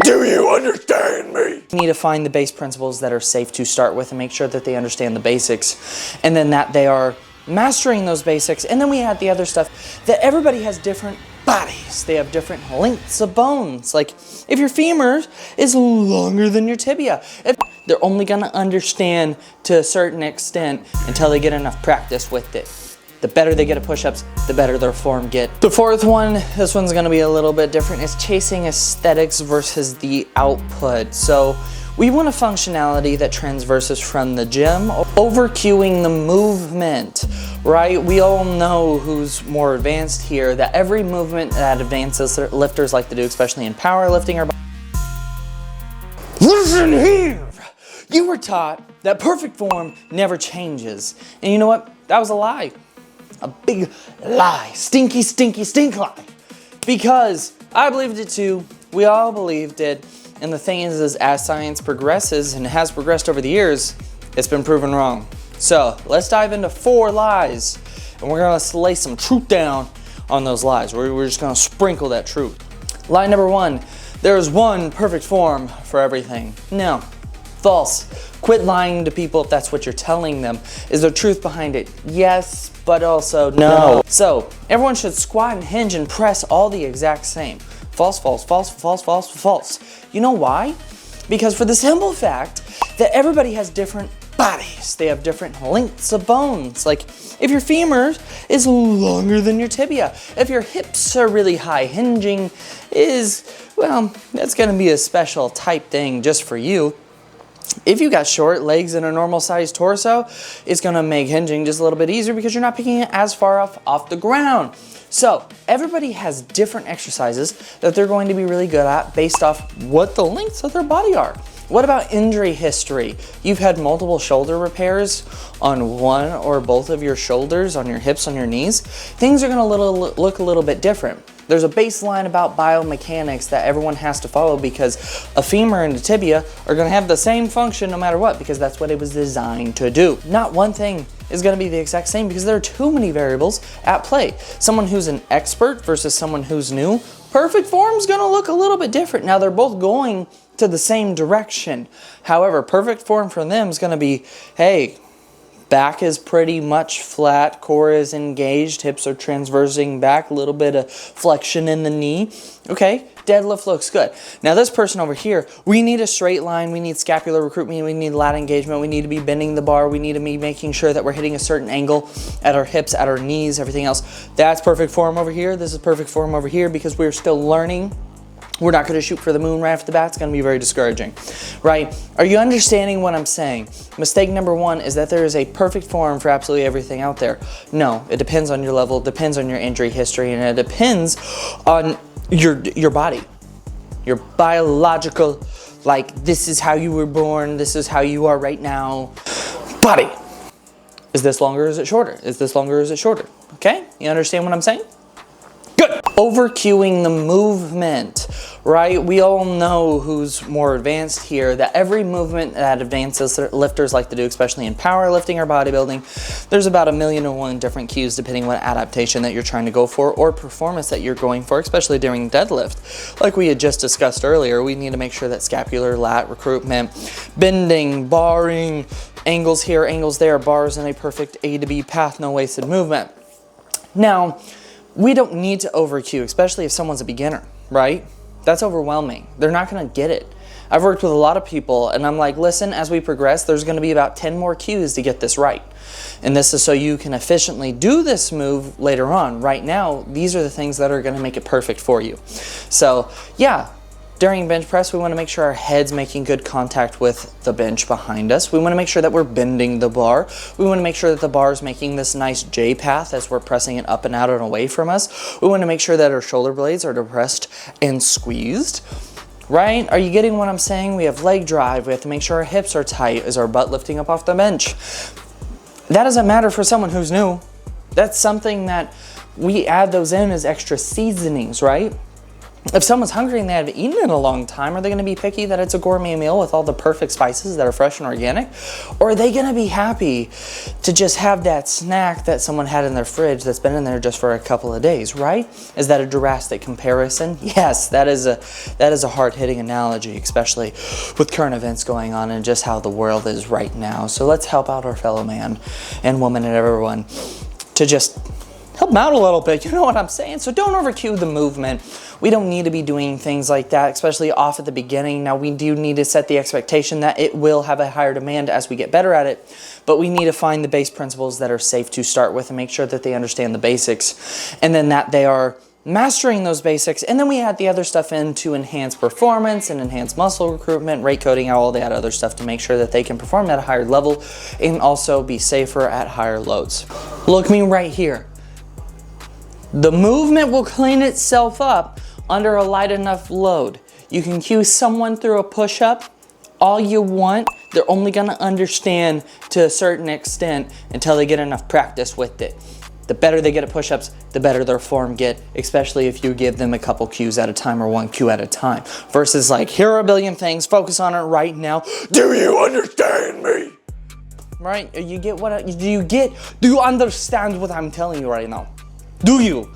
Do you understand me? You need to find the base principles that are safe to start with and make sure that they understand the basics, and then that they are mastering those basics. And then we add the other stuff that everybody has different bodies. They have different lengths of bones. Like if your femur is longer than your tibia, they're only gonna understand to a certain extent until they get enough practice with it. The better they get at push-ups, the better their form get. The fourth one, this one's gonna be a little bit different, is chasing aesthetics versus the output. So we want a functionality that transverses from the gym, over cueing the movement, right? We all know who's more advanced here, that every movement that advances lifters like to do, especially in powerlifting or... Listen here! You were taught that perfect form never changes. And you know what? That was a lie. A big lie. Stinky, stinky, stink lie. Because I believed it too. We all believed it. And the thing is as science progresses, and it has progressed over the years, it's been proven wrong. So let's dive into 4 lies. And we're gonna lay some truth down on those lies. We're just gonna sprinkle that truth. Lie number 1, there is one perfect form for everything. No, false. Quit lying to people if that's what you're telling them. Is there truth behind it? Yes, but also no. So everyone should squat and hinge and press all the exact same. False, false, false, false, false, false. You know why? Because for the simple fact that everybody has different bodies. They have different lengths of bones. Like if your femur is longer than your tibia, if your hips are really high, hinging is, well, that's gonna be a special type thing just for you. If you got short legs and a normal sized torso, it's gonna make hinging just a little bit easier because you're not picking it as far off the ground. So everybody has different exercises that they're going to be really good at based off what the lengths of their body are. What about injury history? You've had multiple shoulder repairs on one or both of your shoulders, on your hips, on your knees. Things are gonna look a little bit different. There's a baseline about biomechanics that everyone has to follow because a femur and a tibia are gonna have the same function no matter what, because that's what it was designed to do. Not one thing is gonna be the exact same because there are too many variables at play. Someone who's an expert versus someone who's new, perfect form's gonna look a little bit different. Now they're both going to the same direction. However, perfect form for them is gonna be, hey, back is pretty much flat, core is engaged, hips are transversing back, a little bit of flexion in the knee. Okay, deadlift looks good. Now this person over here, we need a straight line, we need scapular recruitment, we need lat engagement, we need to be bending the bar, we need to be making sure that we're hitting a certain angle at our hips, at our knees, everything else. That's perfect form over here, this is perfect form over here because we're still learning. We're not going to shoot for the moon right off the bat. It's going to be very discouraging, right? Are you understanding what I'm saying? Mistake number 1 is that there is a perfect form for absolutely everything out there. No, it depends on your level, it depends on your injury history, and it depends on your body, your biological, like this is how you were born, this is how you are right now. Body. Is this longer or is it shorter? Is this longer or is it shorter? Okay, you understand what I'm saying? Good. Over cueing the movement, right? We all know who's more advanced here, that every movement that advances lifters like to do, especially in powerlifting or bodybuilding, there's about 1,000,001 different cues depending what adaptation that you're trying to go for or performance that you're going for, especially during deadlift. Like we had just discussed earlier, we need to make sure that scapular, lat recruitment, bending, barring, angles here, angles there, bars in a perfect A to B path, no wasted movement. Now, we don't need to over cue, especially if someone's a beginner, right? That's overwhelming. They're not gonna get it. I've worked with a lot of people and I'm like, listen, as we progress, there's gonna be about 10 more cues to get this right. And this is so you can efficiently do this move later on. Right now, these are the things that are gonna make it perfect for you. So yeah, during bench press, we want to make sure our head's making good contact with the bench behind us. We want to make sure that we're bending the bar. We want to make sure that the bar is making this nice J path as we're pressing it up and out and away from us. We want to make sure that our shoulder blades are depressed and squeezed. Right? Are you getting what I'm saying? We have leg drive. We have to make sure our hips are tight. Is our butt lifting up off the bench? That doesn't matter for someone who's new. That's something that we add those in as extra seasonings, right? If someone's hungry and they haven't eaten in a long time, are they going to be picky that it's a gourmet meal with all the perfect spices that are fresh and organic? Or are they going to be happy to just have that snack that someone had in their fridge that's been in there just for a couple of days, right? Is that a drastic comparison? Yes, that is a hard-hitting analogy, especially with current events going on and just how the world is right now. So let's help out our fellow man and woman and everyone to just help them out a little bit, you know what I'm saying? So don't overcue the movement. We don't need to be doing things like that, especially off at the beginning. Now, we do need to set the expectation that it will have a higher demand as we get better at it, but we need to find the base principles that are safe to start with and make sure that they understand the basics, and then that they are mastering those basics, and then we add the other stuff in to enhance performance and enhance muscle recruitment, rate coding, all that other stuff to make sure that they can perform at a higher level and also be safer at higher loads. Look me right here. The movement will clean itself up under a light enough load. You can cue someone through a push-up all you want. They're only gonna understand to a certain extent until they get enough practice with it. The better they get at push-ups, the better their form get, especially if you give them a couple cues at a time or one cue at a time. Versus like, here are a billion things, focus on it right now. Do you understand me? Right? Do you understand what I'm telling you right now? Do you?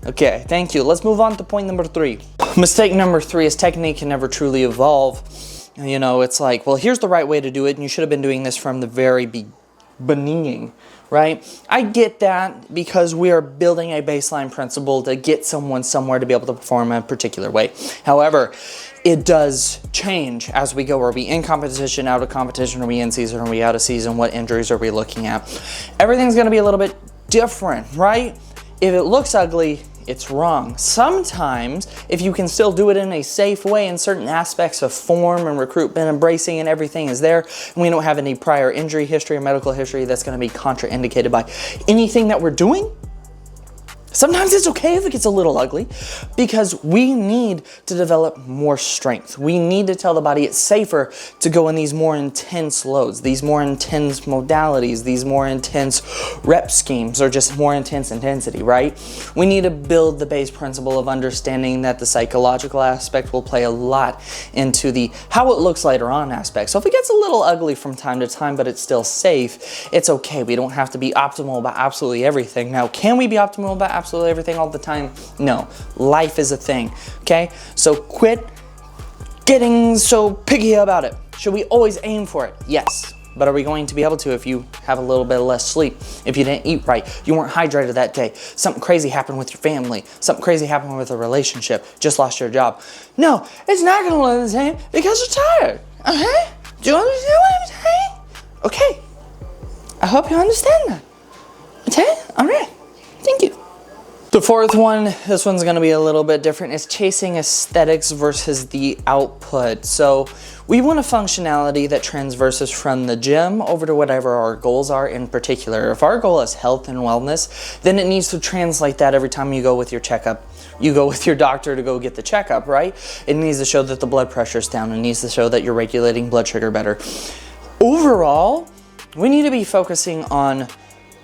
Okay, thank you. Let's move on to point number 3. Mistake number 3 is technique can never truly evolve. You know, it's like, well, here's the right way to do it, and you should have been doing this from the very beginning, right? I get that because we are building a baseline principle to get someone somewhere to be able to perform a particular way. However, it does change as we go. Are we in competition, out of competition? Are we in season? Are we out of season? What injuries are we looking at? Everything's going to be a little bit different, right? If it looks ugly, it's wrong. Sometimes, if you can still do it in a safe way in certain aspects of form and recruitment and bracing and everything is there, and we don't have any prior injury history or medical history that's going to be contraindicated by anything that we're doing, sometimes it's okay if it gets a little ugly because we need to develop more strength. We need to tell the body it's safer to go in these more intense loads, these more intense modalities, these more intense rep schemes, or just more intense intensity, right? We need to build the base principle of understanding that the psychological aspect will play a lot into the how it looks later on aspect. So if it gets a little ugly from time to time, but it's still safe, it's okay. We don't have to be optimal about absolutely everything. Now, can we be optimal about absolutely everything all the time? No. Life is a thing, okay? So quit getting so picky about it. Should we always aim for it? Yes. But are we going to be able to if you have a little bit less sleep, if you didn't eat right, you weren't hydrated that day, something crazy happened with your family, something crazy happened with a relationship, just lost your job? No, it's not going to look the same because you're tired, okay? Do you understand what I'm saying? Okay. I hope you understand that. Okay? All right. Thank you. The fourth one, this one's going to be a little bit different, is chasing aesthetics versus the output. So we want a functionality that transverses from the gym over to whatever our goals are in particular. If our goal is health and wellness, then it needs to translate that every time you go with your checkup. You go with your doctor to go get the checkup, right? It needs to show that the blood pressure's down. It needs to show that you're regulating blood sugar better. Overall, we need to be focusing on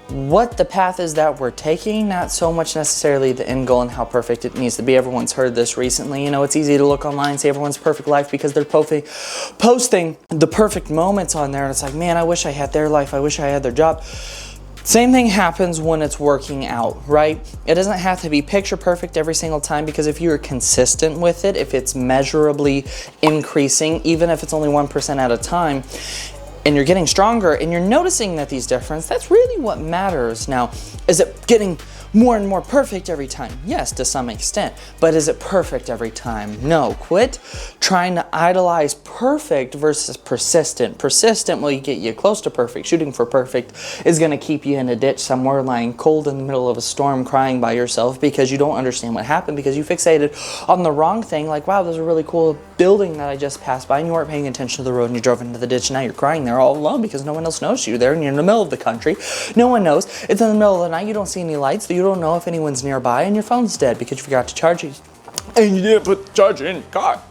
what the path is that we're taking, not so much necessarily the end goal and how perfect it needs to be. Everyone's heard this recently. You know, it's easy to look online and see everyone's perfect life because they're posting the perfect moments on there, and it's like, man, I wish I had their life. I wish I had their job. Same thing happens when it's working out, right? It doesn't have to be picture perfect every single time, because if you're consistent with it, if it's measurably increasing, even if it's only 1% at a time, and you're getting stronger and you're noticing that these differences, that's really what matters. Now, is it getting more and more perfect every time? Yes, to some extent. But is it perfect every time? No. Quit trying to idolize perfect versus persistent. Persistent will get you close to perfect. Shooting for perfect is going to keep you in a ditch somewhere, lying cold in the middle of a storm, crying by yourself because you don't understand what happened, because you fixated on the wrong thing. Like, wow, there's a really cool building that I just passed by, and you weren't paying attention to the road and you drove into the ditch, and now you're crying there all alone because no one else knows you there, and you're in the middle of the country. No one knows. It's in the middle of the night. You don't see any lights. You don't know if anyone's nearby, and your phone's dead because you forgot to charge it and you didn't put the charger in your car.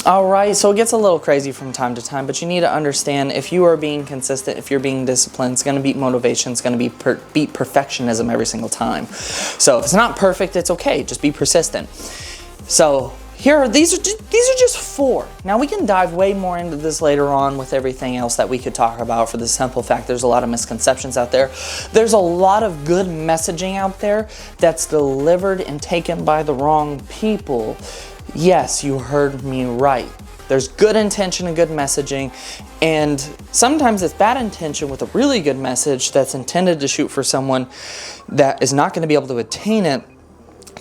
All right, so it gets a little crazy from time to time, but you need to understand if you are being consistent, if you're being disciplined, it's going to beat motivation, it's going to beat perfectionism every single time. So if it's not perfect, it's okay. Just be persistent. So these are just 4. Now we can dive way more into this later on with everything else that we could talk about, for the simple fact there's a lot of misconceptions out there. There's a lot of good messaging out there that's delivered and taken by the wrong people. Yes, you heard me right. There's good intention and good messaging, and sometimes it's bad intention with a really good message that's intended to shoot for someone that is not going to be able to attain it,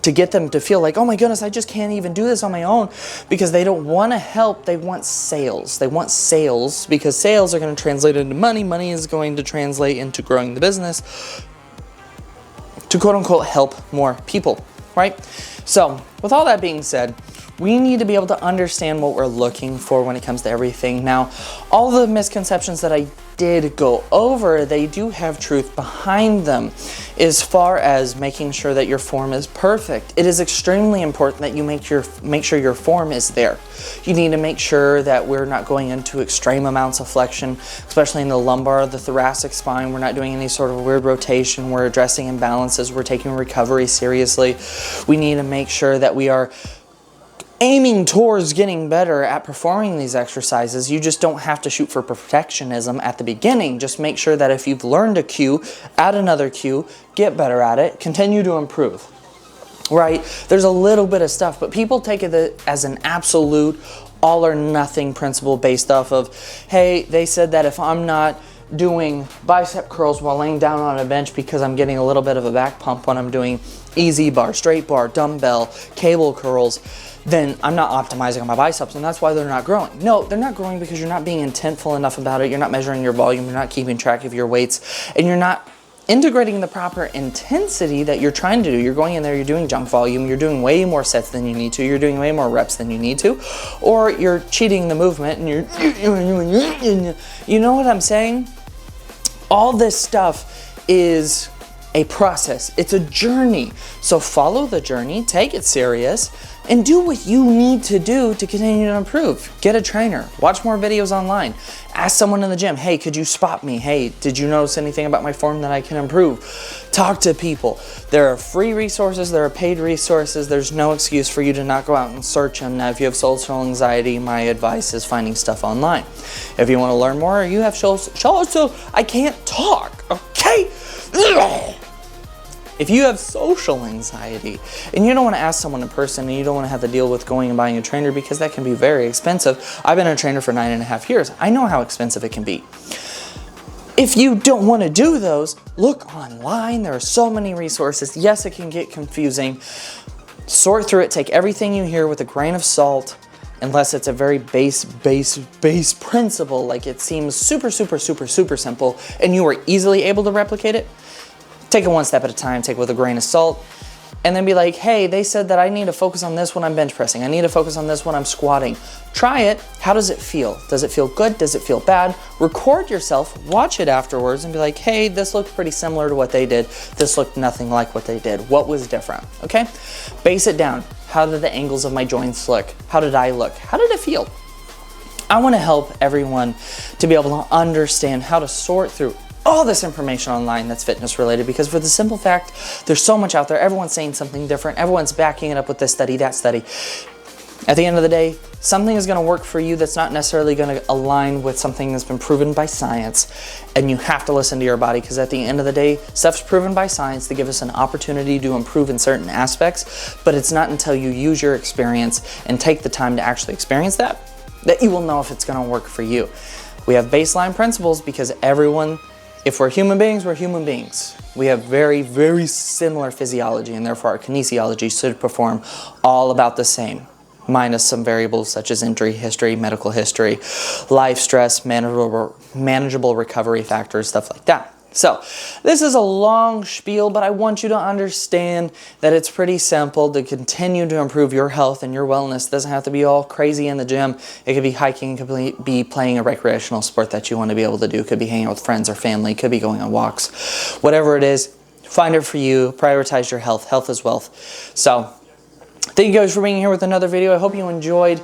to get them to feel like, oh my goodness, I just can't even do this on my own, because they don't want to help. They want sales. They want sales because sales are going to translate into money. Money is going to translate into growing the business to quote unquote help more people, right? So with all that being said, we need to be able to understand what we're looking for when it comes to everything. Now, all the misconceptions that I did go over, they do have truth behind them as far as making sure that your form is perfect. It is extremely important that you make sure your form is there. You need to make sure that we're not going into extreme amounts of flexion, especially in the lumbar, the thoracic spine. We're not doing any sort of weird rotation. We're addressing imbalances. We're taking recovery seriously. We need to make sure that we are aiming towards getting better at performing these exercises. You just don't have to shoot for perfectionism at the beginning. Just make sure that if you've learned a cue, add another cue, get better at it, continue to improve, right? There's a little bit of stuff, but people take it as an absolute all or nothing principle based off of, hey, they said that if I'm not doing bicep curls while laying down on a bench because I'm getting a little bit of a back pump when I'm doing easy bar, straight bar, dumbbell, cable curls, then I'm not optimizing on my biceps, and that's why they're not growing. No, they're not growing because you're not being intentful enough about it. You're not measuring your volume. You're not keeping track of your weights, and you're not integrating the proper intensity that you're trying to do. You're going in there, you're doing junk volume, you're doing way more sets than you need to, you're doing way more reps than you need to, or you're cheating the movement and you know what I'm saying? All this stuff is a process. It's a journey. So follow the journey, take it serious, and do what you need to do to continue to improve. Get a trainer, watch more videos online, ask someone in the gym, hey, could you spot me? Hey, did you notice anything about my form that I can improve? Talk to people. There are free resources, there are paid resources. There's no excuse for you to not go out and search them. Now, if you have social anxiety, my advice is finding stuff online. If you want to learn more, you have I can't talk, okay? If you have social anxiety and you don't want to ask someone in person and you don't want to have to deal with going and buying a trainer because that can be very expensive. I've been a trainer for 9.5 years. I know how expensive it can be. If you don't want to do those, look online. There are so many resources. Yes, it can get confusing. Sort through it. Take everything you hear with a grain of salt, unless it's a very base principle, like it seems super simple and you are easily able to replicate it. Take it one step at a time, take it with a grain of salt, and then be like, hey, they said that I need to focus on this when I'm bench pressing. I need to focus on this when I'm squatting. Try it. How does it feel? Does it feel good? Does it feel bad? Record yourself, watch it afterwards, and be like, hey, this looked pretty similar to what they did. This looked nothing like what they did. What was different? Okay? Base it down. How did the angles of my joints look? How did I look? How did it feel? I want to help everyone to be able to understand how to sort through all this information online that's fitness related, because for the simple fact, there's so much out there. Everyone's saying something different. Everyone's backing it up with this study, that study. At the end of the day, something is going to work for you that's not necessarily going to align with something that's been proven by science, and you have to listen to your body, because at the end of the day, stuff's proven by science to give us an opportunity to improve in certain aspects, but it's not until you use your experience and take the time to actually experience that you will know if it's going to work for you. We have baseline principles because if we're human beings, we're human beings. We have very similar physiology, and therefore our kinesiology should perform all about the same, minus some variables such as injury history, medical history, life stress, manageable recovery factors, stuff like that. So this is a long spiel, but I want you to understand that it's pretty simple to continue to improve your health and your wellness. It doesn't have to be all crazy in the gym. It could be hiking, it could be playing a recreational sport that you want to be able to do. It could be hanging out with friends or family, it could be going on walks. Whatever it is, find it for you, prioritize your health. Health is wealth. So Thank you guys for being here with another video. I hope you enjoyed.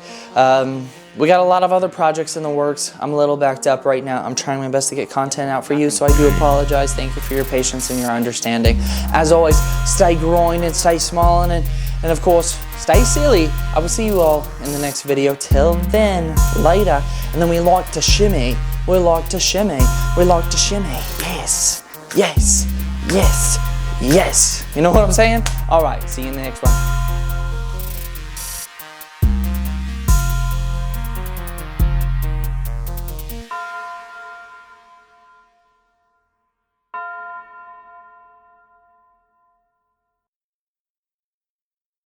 We got a lot of other projects in the works. I'm a little backed up right now. I'm trying my best to get content out for you, so I do apologize. Thank you for your patience and your understanding. As always, stay growing and stay smiling, and of course, stay silly. I will see you all in the next video. Till then, later. And then we like to shimmy. We like to shimmy. We like to shimmy. Yes, yes, yes, yes. You know what I'm saying? All right, see you in the next one.